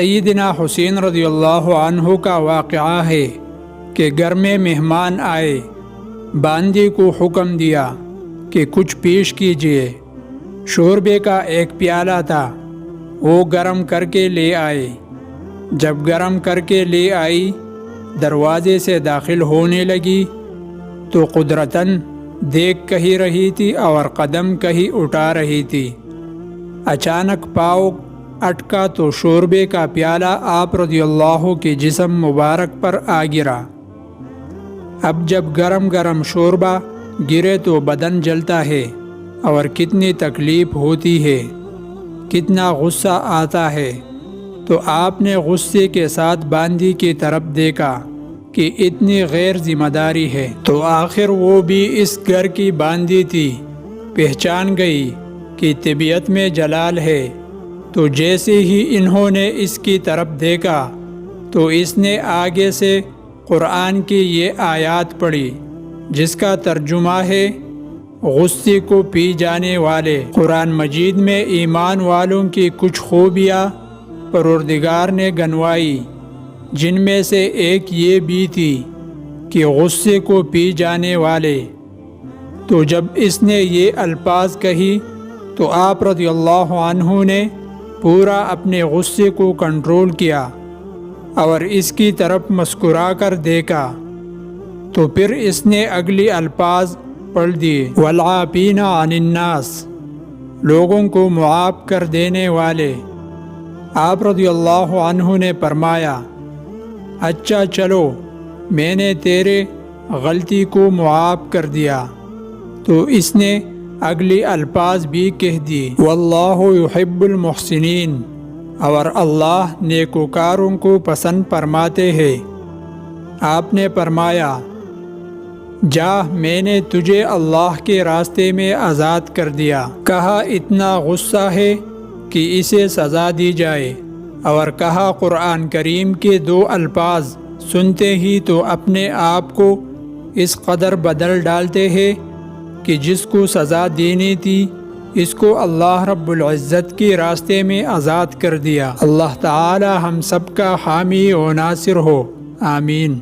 سیدنا حسین رضی اللہ عنہ کا واقعہ ہے کہ گھر میں مہمان آئے، باندی کو حکم دیا کہ کچھ پیش کیجیے۔ شوربے کا ایک پیالہ تھا، وہ گرم کر کے لے آئے۔ جب گرم کر کے لے آئی، دروازے سے داخل ہونے لگی تو قدرتاً دیکھ کہیں رہی تھی اور قدم کہیں اٹھا رہی تھی۔ اچانک پاؤں اٹکا تو شوربے کا پیالہ آپ رضی اللہ کے جسم مبارک پر آ گرا۔ اب جب گرم گرم شوربہ گرے تو بدن جلتا ہے اور کتنی تکلیف ہوتی ہے، کتنا غصہ آتا ہے۔ تو آپ نے غصے کے ساتھ باندی کی طرف دیکھا کہ اتنی غیر ذمہ داری ہے، تو آخر وہ بھی اس گھر کی باندی تھی۔ پہچان گئی کہ طبیعت میں جلال ہے، تو جیسے ہی انہوں نے اس کی طرف دیکھا تو اس نے آگے سے قرآن کی یہ آیات پڑھی، جس کا ترجمہ ہے غصے کو پی جانے والے۔ قرآن مجید میں ایمان والوں کی کچھ خوبیاں پروردگار نے گنوائی، جن میں سے ایک یہ بھی تھی کہ غصے کو پی جانے والے۔ تو جب اس نے یہ الفاظ کہی تو آپ رضی اللہ عنہ نے پورا اپنے غصے کو کنٹرول کیا اور اس کی طرف مسکرا کر دیکھا۔ تو پھر اس نے اگلی الفاظ پڑھ دیے، والعافین عن الناس، لوگوں کو معاف کر دینے والے۔ آپ رضی اللہ عنہ نے فرمایا، اچھا چلو میں نے تیرے غلطی کو معاف کر دیا۔ تو اس نے اگلی الفاظ بھی کہہ دی، واللہ یحب المحسنین، اور اللہ نیکوکاروں کو پسند فرماتے ہیں۔ آپ نے فرمایا، جا میں نے تجھے اللہ کے راستے میں آزاد کر دیا۔ کہا اتنا غصہ ہے کہ اسے سزا دی جائے، اور کہا قرآن کریم کے دو الفاظ سنتے ہی تو اپنے آپ کو اس قدر بدل ڈالتے ہیں کہ جس کو سزا دینی تھی اس کو اللہ رب العزت کے راستے میں آزاد کر دیا۔ اللہ تعالی ہم سب کا حامی و ناصر ہو، آمین۔